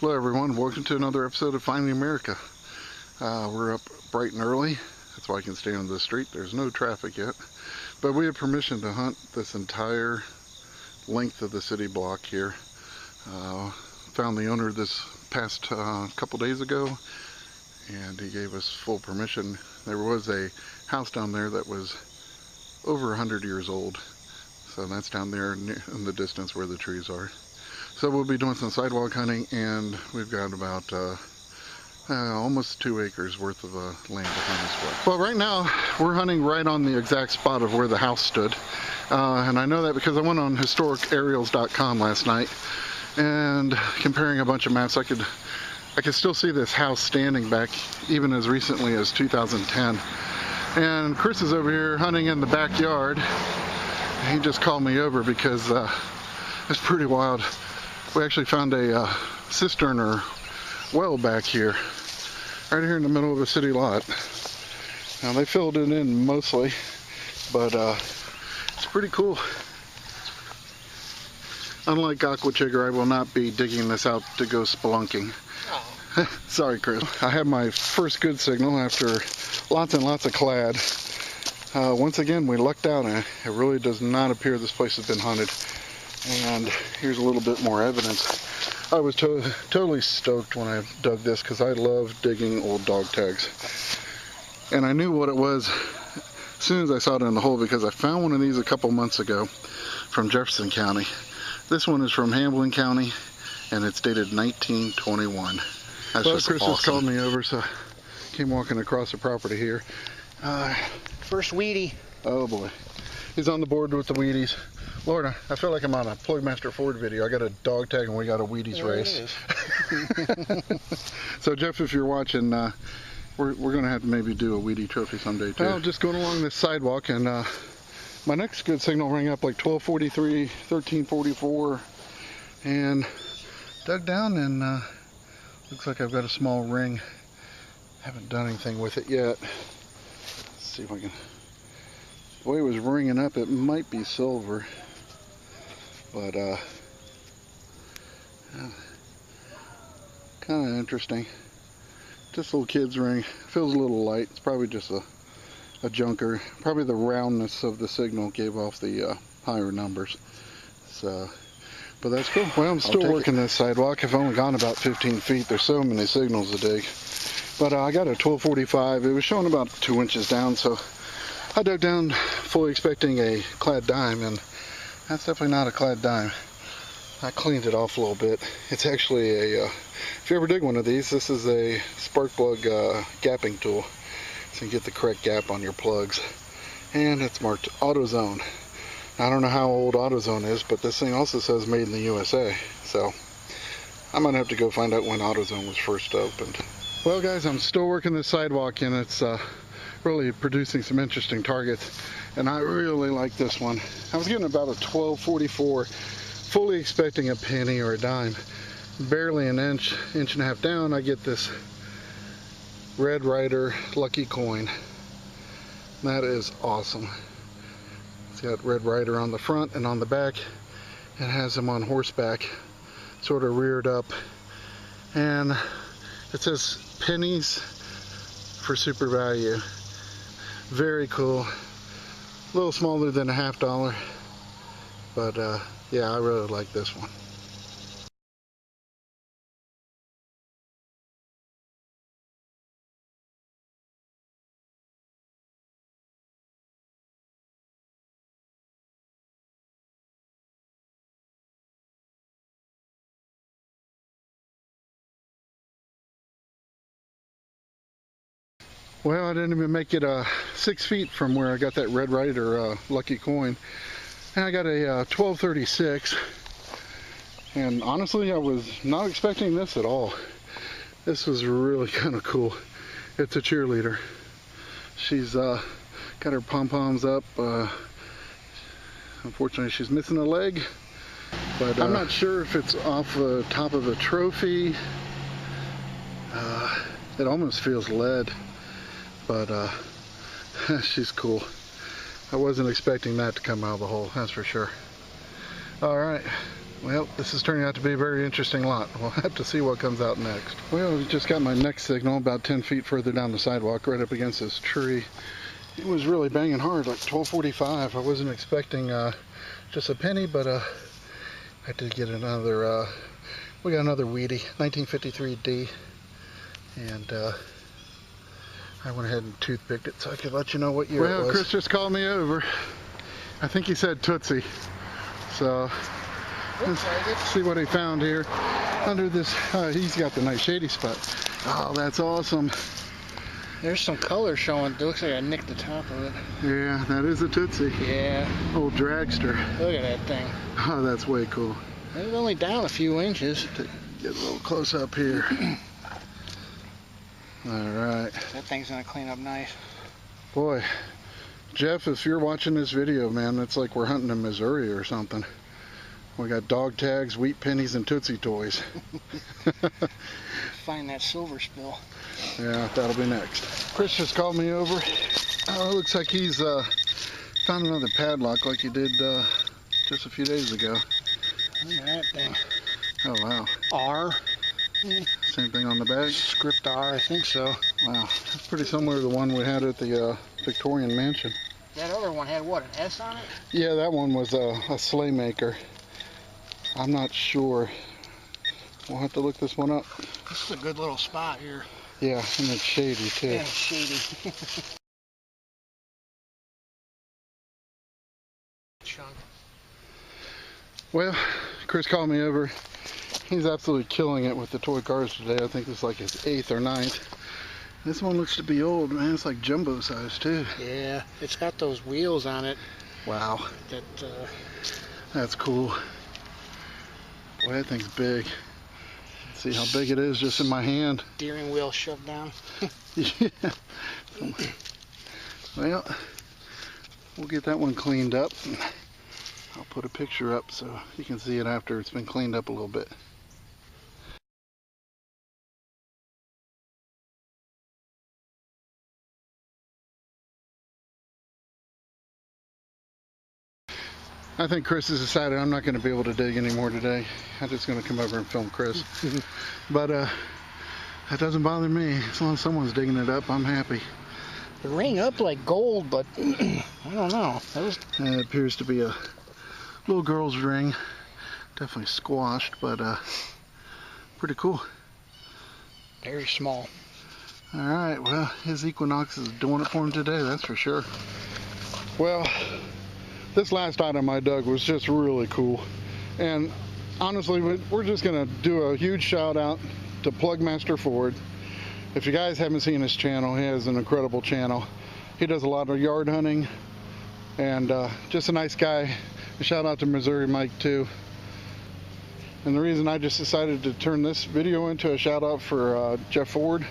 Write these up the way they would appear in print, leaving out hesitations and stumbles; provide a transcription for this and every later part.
Hello everyone, welcome to another episode of Finding America. We're up bright and early, that's why I can stay on the street. There's no traffic yet, but we have permission to hunt this entire length of the city block here. Found the owner this past couple days ago, and he gave us full permission. There was a house down there that was over 100 years old, so that's down there in the distance where the trees are. So we'll be doing some sidewalk hunting, and we've got about almost 2 acres worth of land to hunt as well. Well, right now we're hunting right on the exact spot of where the house stood, and I know that because I went on historicaerials.com last night and comparing a bunch of maps, I could still see this house standing back even as recently as 2010. And Chris is over here hunting in the backyard. He just called me over because it's pretty wild. We actually found a cistern or well back here, right here in the middle of a city lot. Now they filled it in mostly, but it's pretty cool. Unlike Aquachigger, I will not be digging this out to go spelunking. Oh. Sorry, Chris. I have my first good signal after lots and lots of clad. Once again, we lucked out, and it really does not appear this place has been hunted. And here's a little bit more evidence. I was totally stoked when I dug this because I love digging old dog tags. And I knew what it was as soon as I saw it in the hole, because I found one of these a couple months ago from Jefferson County. This one is from Hamblin County, and it's dated 1921. That's well, just Chris awesome. Just called me over, so I came walking across the property here. First weedy. Oh boy. He's on the board with the Wheaties. Lord, I feel like I'm on a Ploymaster Ford video. I got a dog tag and we got a Wheaties race. So Jeff, if you're watching, we're going to have to maybe do a Wheatie trophy someday too. Well, just going along this sidewalk, and my next good signal rang up like 12:43, 13:44, and dug down, and looks like I've got a small ring. Haven't done anything with it yet. Let's see if I can. The way it was ringing up, it might be silver, but kind of interesting. Just a little kid's ring. Feels a little light. It's probably just a junker. Probably the roundness of the signal gave off the higher numbers. So, but that's cool. Well, I'm still working this sidewalk. I've only gone about 15 feet. There's so many signals to dig. But I got a 1245. It was showing about 2 inches down, so I dug down fully expecting a clad dime, and that's definitely not a clad dime. I cleaned it off a little bit. It's actually a, if you ever dig one of these, this is a spark plug gapping tool, so you get the correct gap on your plugs. And it's marked AutoZone. I don't know how old AutoZone is, but this thing also says made in the USA, so I might have to go find out when AutoZone was first opened. Well guys, I'm still working this sidewalk, and it's really producing some interesting targets, and I really like this one. I was getting about a 1244, fully expecting a penny or a dime. Barely an inch and a half down, I get this Red Ryder lucky coin. That is awesome. It's got Red Ryder on the front and on the back. It has him on horseback, sort of reared up, and it says pennies for super value. Very cool. A little smaller than a $50, but yeah, I really like this one. Well, I didn't even make it 6 feet from where I got that Red Ryder lucky coin. And I got a 1236. And honestly, I was not expecting this at all. This was really kind of cool. It's a cheerleader. She's got her pom-poms up. Unfortunately, she's missing a leg. But I'm not sure if it's off the top of a trophy. It almost feels lead. But she's cool. I wasn't expecting that to come out of the hole, that's for sure. All right, Well, this is turning out to be a very interesting lot. We'll have to see what comes out next. Well, we just got my next signal about 10 feet further down the sidewalk, right up against this tree. It was really banging hard, like 12:45. I wasn't expecting just a penny, but I did get another, we got another Weedy, 1953D, and I went ahead and toothpicked it so I could let you know what year it was. Well, Chris just called me over. I think he said Tootsie. So let's see what he found here under this. He's got the nice shady spot. Oh, that's awesome. There's some color showing. It looks like I nicked the top of it. Yeah, that is a Tootsie. Yeah. Old dragster. Look at that thing. Oh, that's way cool. It was only down a few inches. Get a little close up here. All right. That thing's gonna clean up nice. Boy, Jeff, if you're watching this video, man, it's like we're hunting in Missouri or something. We got dog tags, wheat pennies, and Tootsie toys. Find that silver spill. Yeah, that'll be next. Chris just called me over. Oh, it looks like he's found another padlock like he did just a few days ago. Look at that thing. Oh, wow. R. Same thing on the back? Script R, I think so. Wow, that's pretty similar to the one we had at the Victorian Mansion. That other one had what, an S on it? Yeah, that one was a sleigh maker. I'm not sure. We'll have to look this one up. This is a good little spot here. Yeah, and it's shady too. Yeah, it's shady. Chunk. Well, Chris called me over. He's absolutely killing it with the toy cars today. I think this is like his 8th or 9th. This one looks to be old, man. It's like jumbo size too. Yeah, it's got those wheels on it. Wow. That's cool. Boy, that thing's big. See how big it is just in my hand. Steering wheel shoved down. Yeah. Well, we'll get that one cleaned up. I'll put a picture up so you can see it after it's been cleaned up a little bit. I think Chris has decided I'm not going to be able to dig anymore today. I'm just going to come over and film Chris. But that doesn't bother me. As long as someone's digging it up, I'm happy. It rang up like gold, but I don't know. It appears to be a little girl's ring. Definitely squashed, but pretty cool. Very small. All right, well, his Equinox is doing it for him today, that's for sure. Well, this last item I dug was just really cool. And honestly, we're just gonna do a huge shout out to Plugmaster Ford. If you guys haven't seen his channel, he has an incredible channel. He does a lot of yard hunting and just a nice guy. A shout out to Missouri Mike too. And the reason I just decided to turn this video into a shout out for Jeff Ford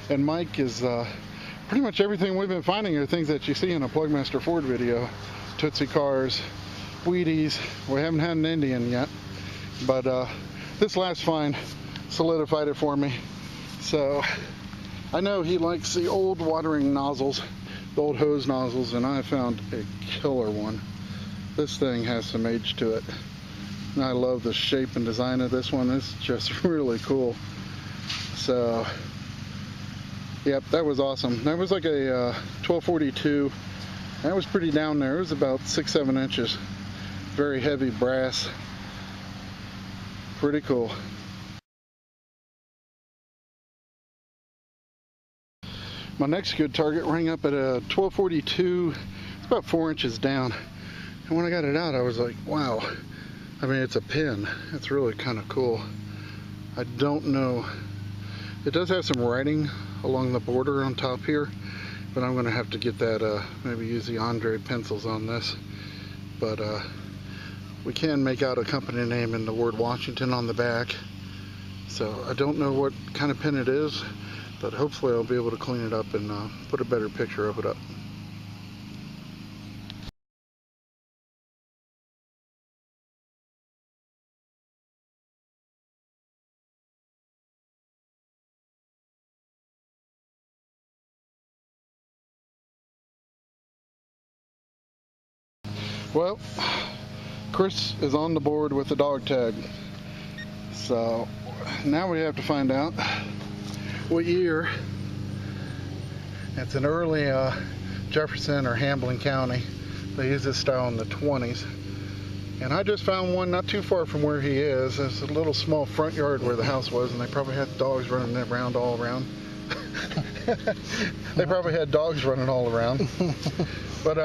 and Mike is pretty much everything we've been finding are things that you see in a Plugmaster Ford video. Tootsie cars, Wheaties. We haven't had an Indian yet, but this last find solidified it for me. So I know he likes the old watering nozzles, the old hose nozzles, and I found a killer one. This thing has some age to it. And I love the shape and design of this one. It's just really cool. So, yep, that was awesome. That was like a 1242. That was pretty down there. It was about 6-7 inches. Very heavy brass. Pretty cool. My next good target rang up at a 1242. It's about 4 inches down. And when I got it out, I was like, wow. I mean, it's a pin. It's really kind of cool. I don't know. It does have some writing along the border on top here. But I'm going to have to get that, maybe use the Andre pencils on this. But we can make out a company name and the word Washington on the back. So I don't know what kind of pin it is, but hopefully I'll be able to clean it up and put a better picture of it up. Well, Chris is on the board with the dog tag. So now we have to find out what year. It's an early Jefferson or Hamblin County. They use this style in the 20s. And I just found one not too far from where he is. There's a little small front yard where the house was, and they probably had dogs running around all around. They probably had dogs running all around. But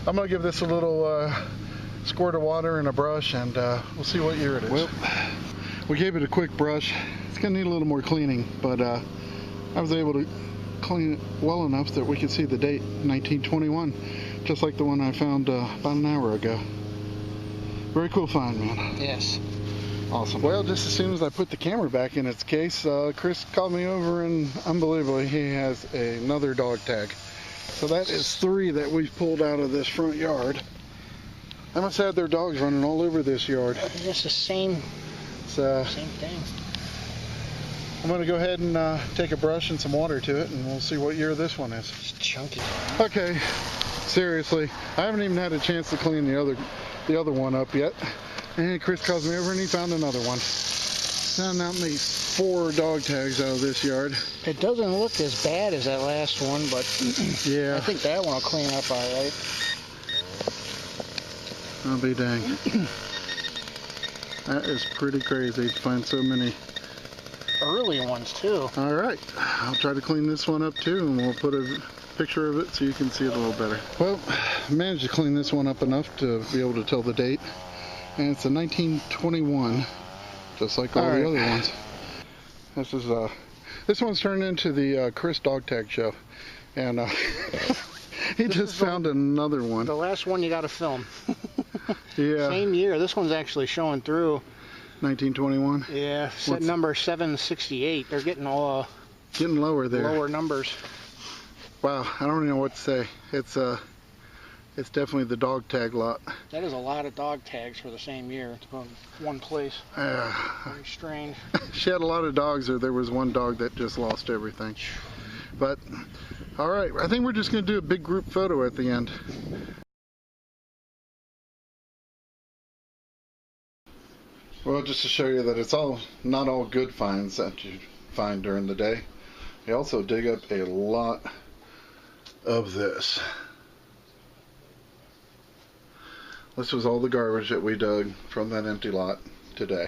I'm going to give this a little squirt of water and a brush, and we'll see what year it is. Well, we gave it a quick brush. It's going to need a little more cleaning, but I was able to clean it well enough that we could see the date, 1921, just like the one I found about an hour ago. Very cool find, man. Yes. Awesome. Well, just as soon as I put the camera back in its case, Chris called me over, and unbelievably, he has another dog tag. So that is 3 that we've pulled out of this front yard. They must have their dogs running all over this yard. It's the same thing. I'm going to go ahead and take a brush and some water to it, and we'll see what year this one is. It's chunky. Okay, seriously, I haven't even had a chance to clean the other one up yet. And Chris calls me over and he found another one. Found out these 4 dog tags out of this yard. It doesn't look as bad as that last one, but yeah, I think that one will clean up all right. I'll be dang. That is pretty crazy to find so many early ones too. All right, I'll try to clean this one up too, and we'll put a picture of it so you can see it a little better. Well, I managed to clean this one up enough to be able to tell the date, and it's a 1921, just like all the other ones. This one's turned into the Chris Dog Tag Show, and he just found another one. The last one you got to film. Yeah. Same year. This one's actually showing through. 1921. Yeah, set number 768. They're getting all getting lower there. Lower numbers. Wow, I don't even know what to say. It's definitely the dog tag lot. That is a lot of dog tags for the same year. It's from one place. Very strange. She had a lot of dogs, or there was one dog that just lost everything. But all right, I think we're just going to do a big group photo at the end. Well, just to show you that it's not all good finds that you find during the day. You also dig up a lot of this. This was all the garbage that we dug from that empty lot today.